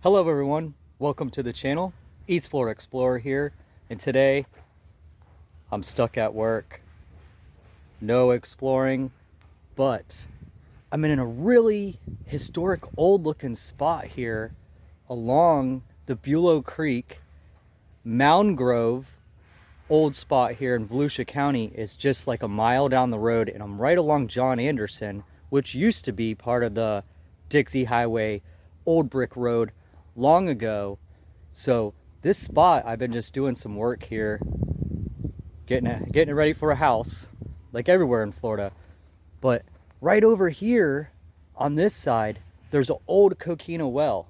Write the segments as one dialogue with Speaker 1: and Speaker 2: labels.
Speaker 1: Hello everyone, welcome to the channel. East Florida Explorer here, and today I'm stuck at work. No exploring, but I'm in a really historic old looking spot here along the Bulow Creek. Mound Grove, old spot here in Volusia County, is just like a mile down the road, and I'm right along John Anderson, which used to be part of the Dixie Highway old brick road long ago. So this spot, I've been just doing some work here, getting it ready for a house, like everywhere in Florida. But right over here on this side, there's an old coquina well.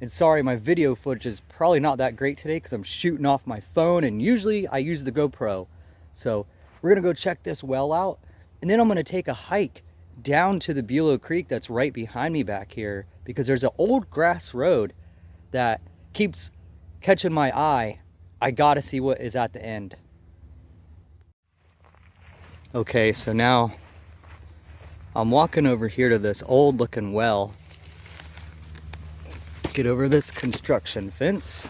Speaker 1: And sorry, my video footage is probably not that great today because I'm shooting off my phone, and usually I use the GoPro. So we're gonna go check this well out, and then I'm gonna take a hike down to the Bulow Creek that's right behind me back here, because there's an old grass road that keeps catching my eye. I gotta see what is at the end. Okay, so now I'm walking over here to this old looking well. Get over this construction fence.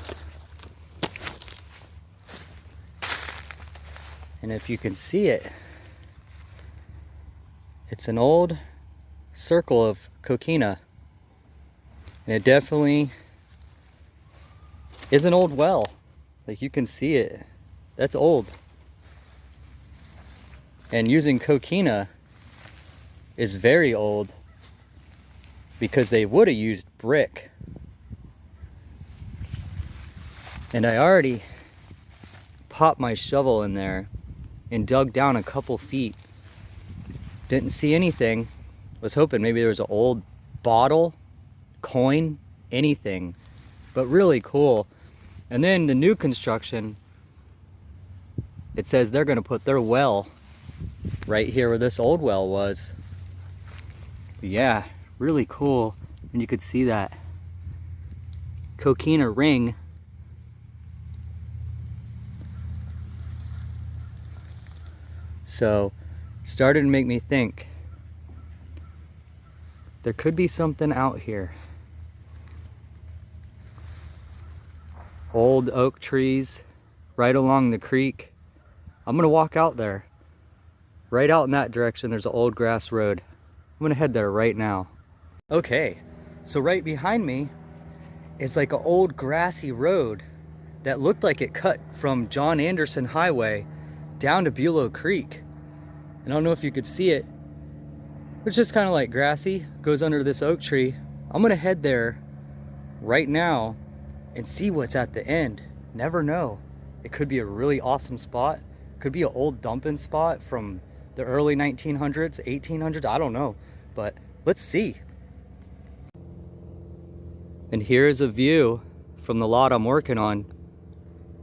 Speaker 1: And if you can see it, it's an old circle of coquina. And it definitely is an old well. Like, you can see it. That's old. And using coquina is very old, because they would have used brick. And I already popped my shovel in there and dug down a couple feet. Didn't see anything. Was hoping maybe there was an old bottle, coin, anything. But really cool. And then the new construction, it says they're gonna put their well right here where this old well was. But yeah, really cool. And you could see that coquina ring. So started to make me think there could be something out here. Old oak trees right along the creek. I'm gonna walk out there. Right out in that direction, there's an old grass road. I'm gonna head there right now. Okay, so right behind me is like an old grassy road that looked like it cut from John Anderson Highway down to Bulow Creek. And I don't know if you could see it. It's just kind of like grassy, goes under this oak tree. I'm gonna head there right now and see what's at the end. Never know. It could be a really awesome spot. Could be an old dumping spot from the early 1900s, 1800s, I don't know. But let's see. And here's a view from the lot I'm working on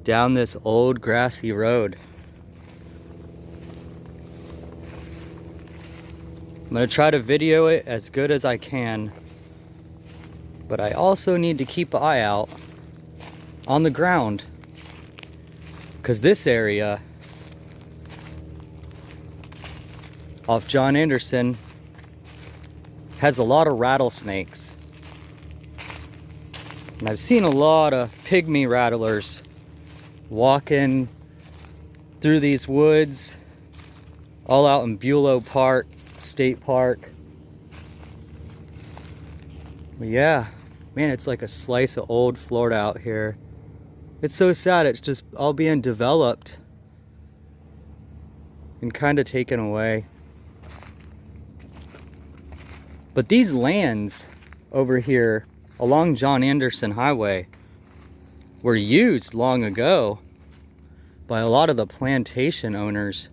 Speaker 1: down this old grassy road. I'm gonna try to video it as good as I can, but I also need to keep an eye out on the ground, because this area off John Anderson has a lot of rattlesnakes. And I've seen a lot of pygmy rattlers walking through these woods, all out in Bulow Park, State Park. But yeah, man, it's like a slice of old Florida out here. It's so sad, it's just all being developed and kind of taken away. But these lands over here along John Anderson Highway were used long ago by a lot of the plantation owners.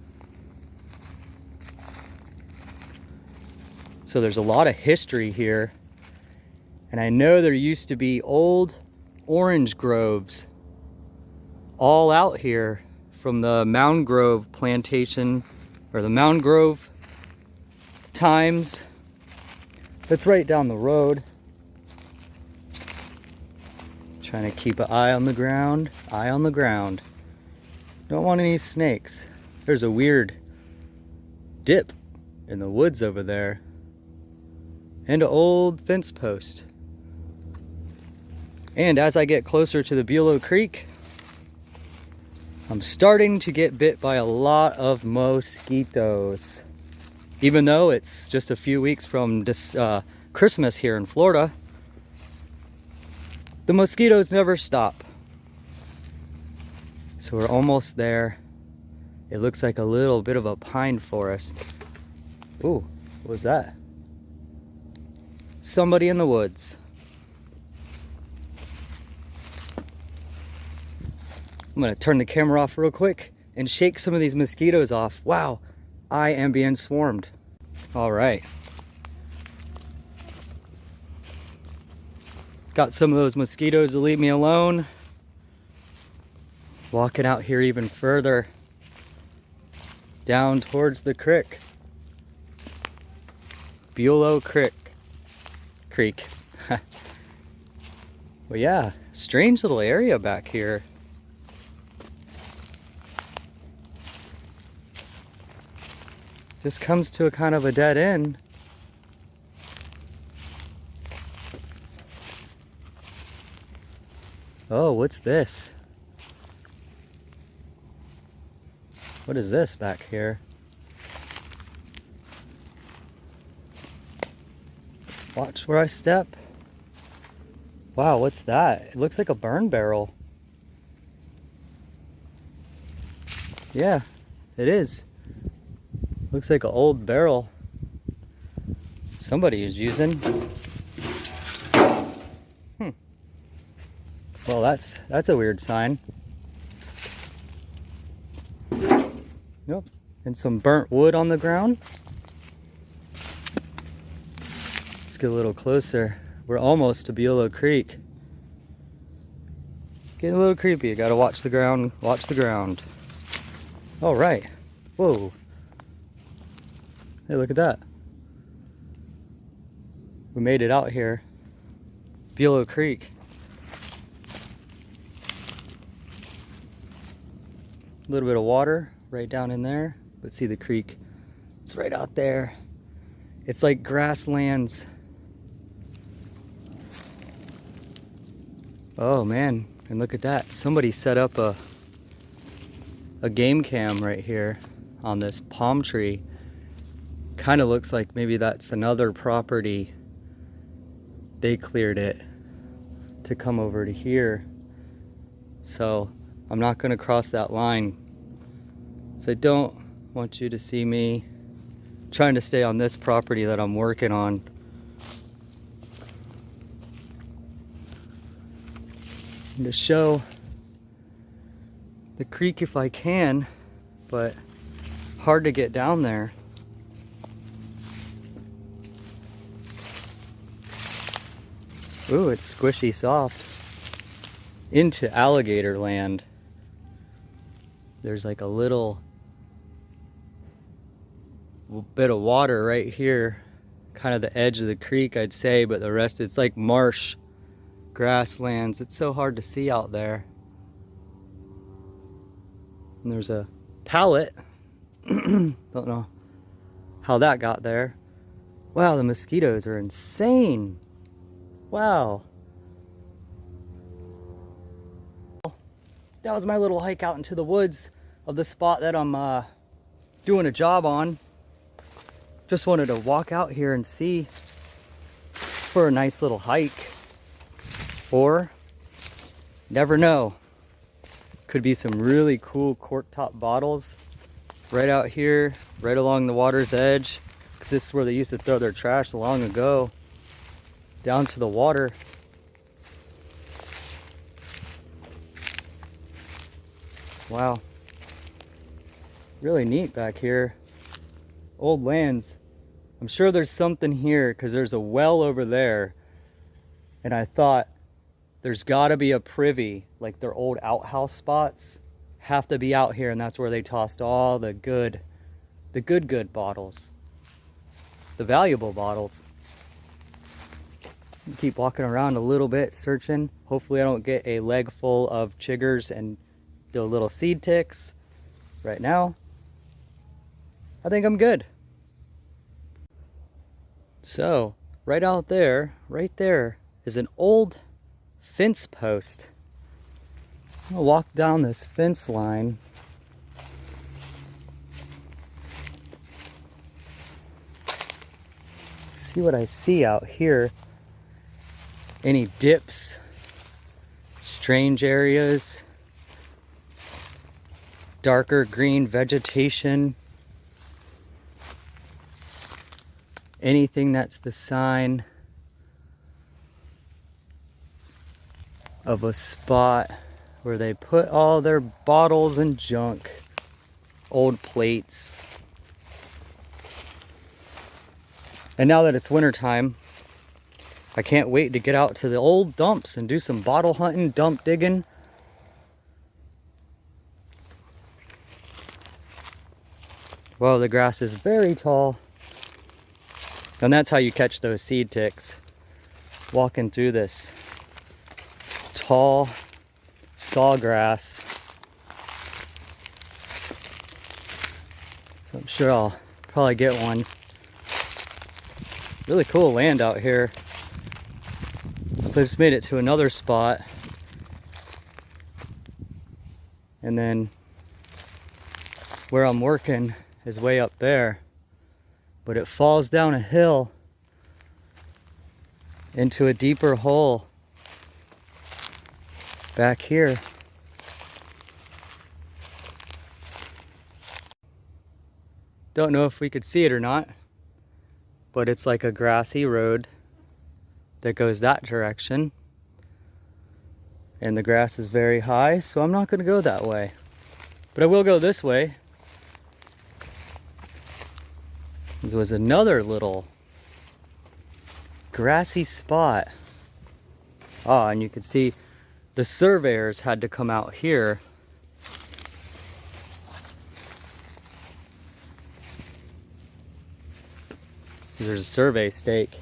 Speaker 1: So there's a lot of history here. And I know there used to be old orange groves all out here from the Mound Grove plantation, or the Mound Grove times. That's right down the road. Trying to keep an eye on the ground, eye on the ground. Don't want any snakes. There's a weird dip in the woods over there. And an old fence post. And as I get closer to the Bulow Creek, I'm starting to get bit by a lot of mosquitoes. Even though it's just a few weeks from this Christmas here in Florida, the mosquitoes never stop. So we're almost there. It looks like a little bit of a pine forest. Ooh, what was that? Somebody in the woods. I'm gonna turn the camera off real quick and shake some of these mosquitoes off. Wow, I am being swarmed. All right. Got some of those mosquitoes to leave me alone. Walking out here even further down towards the creek. Bulow Creek. Well, yeah, strange little area back here. Just comes to a kind of a dead end. Oh, what's this? What is this back here? Watch where I step. Wow, what's that? It looks like a burn barrel. Yeah, it is. Looks like an old barrel somebody is using. Well, that's a weird sign. Yep, and some burnt wood on the ground. Let's get a little closer. We're almost to Bulow Creek. Getting a little creepy. You gotta watch the ground. Watch the ground. All right. Whoa. Hey, look at that. We made it out here. Bulow Creek. A little bit of water right down in there. But see the creek. It's right out there. It's like grasslands. Oh man, and look at that. Somebody set up a game cam right here on this palm tree. Kind of looks like maybe that's another property. They cleared it to come over to here. So I'm not gonna cross that line. So I don't want you to see me trying to stay on this property that I'm working on. And to show the creek if I can, but hard to get down there. Ooh, it's squishy soft. Into alligator land. There's like a little bit of water right here, kind of the edge of the creek, I'd say, but the rest it's like marsh, grasslands. It's so hard to see out there. And there's a pallet. Don't know how that got there. Wow, the mosquitoes are insane. Wow. That was my little hike out into the woods of the spot that I'm doing a job on. Just wanted to walk out here and see for a nice little hike. Or, never know, could be some really cool cork top bottles right out here, right along the water's edge, because this is where they used to throw their trash long ago, down to the water. Wow, really neat back here. Old lands. I'm sure there's something here because there's a well over there, and I thought there's got to be a privy, like their old outhouse spots have to be out here, and that's where they tossed all the good bottles, the valuable bottles. Keep walking around a little bit, searching. Hopefully I don't get a leg full of chiggers and the little seed ticks. Right now, I think I'm good. So, right out there, right there, is an old fence post. I'm gonna walk down this fence line. See what I see out here. Any dips, strange areas, darker green vegetation, anything that's the sign of a spot where they put all their bottles and junk, old plates. And now that it's winter time, I can't wait to get out to the old dumps and do some bottle hunting, dump digging. Well, the grass is very tall. And that's how you catch those seed ticks. Walking through this tall sawgrass. So I'm sure I'll probably get one. Really cool land out here. So I just made it to another spot. And then where I'm working is way up there. But it falls down a hill into a deeper hole back here. Don't know if we could see it or not, but it's like a grassy road that goes that direction. And the grass is very high, so I'm not going to go that way. But I will go this way. This was another little grassy spot. Ah, and you can see the surveyors had to come out here. There's a survey stake.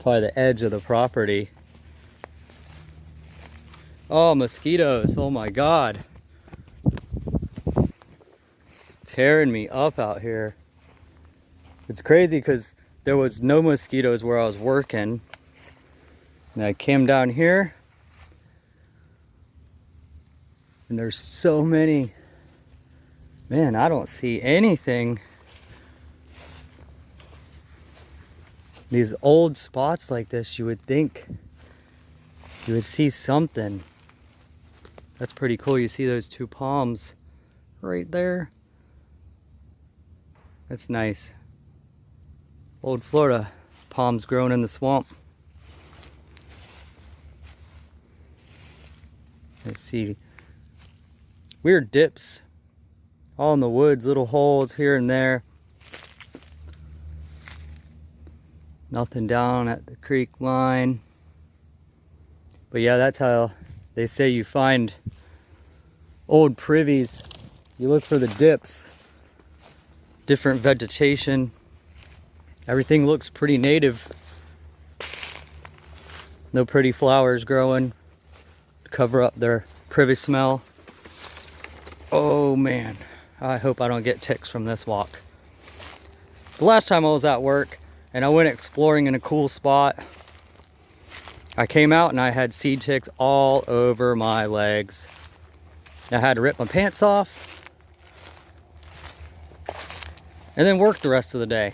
Speaker 1: Probably the edge of the property. Oh, mosquitoes. Oh my God. Tearing me up out here. It's crazy because there was no mosquitoes where I was working. And I came down here and there's so many. Man, I don't see anything. These old spots like this, you would think you would see something. That's pretty cool. You see those two palms right there? That's nice. Old Florida palms growing in the swamp. I see weird dips all in the woods, little holes here and there. Nothing down at the creek line. But yeah, that's how they say you find old privies. You look for the dips, different vegetation. Everything looks pretty native. No pretty flowers growing to cover up their privy smell. Oh man, I hope I don't get ticks from this walk. The last time I was at work and I went exploring in a cool spot, I came out and I had seed ticks all over my legs. I had to rip my pants off and then work the rest of the day.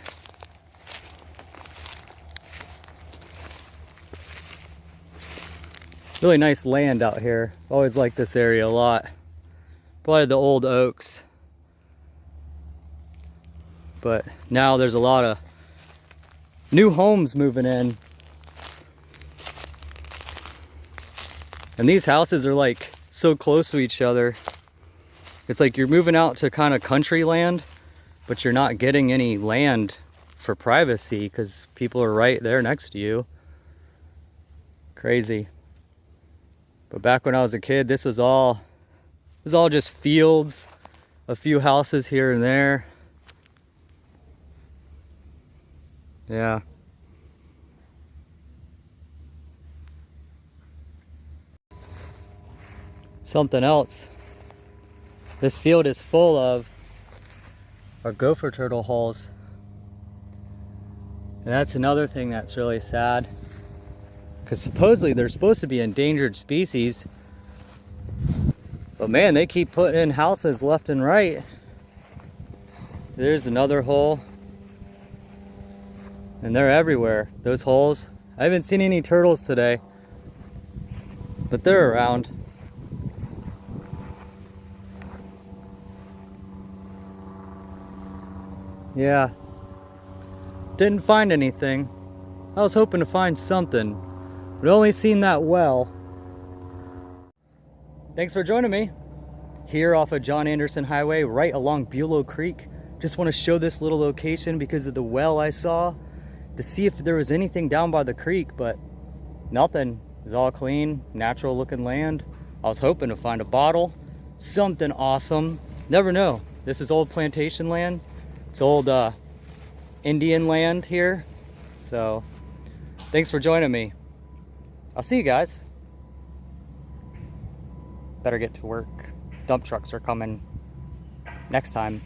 Speaker 1: Really nice land out here. Always liked this area a lot. Probably the old oaks. But now there's a lot of new homes moving in. And these houses are like so close to each other. It's like you're moving out to kind of country land, but you're not getting any land for privacy because people are right there next to you. Crazy. But back when I was a kid, this was all just fields, a few houses here and there. Yeah. Something else. This field is full of our gopher turtle holes. And that's another thing that's really sad. because supposedly they're supposed to be endangered species. But man, they keep putting in houses left and right. There's another hole. And they're everywhere, those holes. I haven't seen any turtles today, but they're around. Yeah, didn't find anything. I was hoping to find something, but only seen that well. Thanks for joining me here off of John Anderson Highway, right along Bulow Creek. Just want to show this little location because of the well I saw, to see if there was anything down by the creek, but nothing. It's all clean, natural looking land. I was hoping to find a bottle, something awesome. Never know. This is old plantation land. It's old Indian land here. So thanks for joining me. I'll see you guys. Better get to work. Dump trucks are coming next time.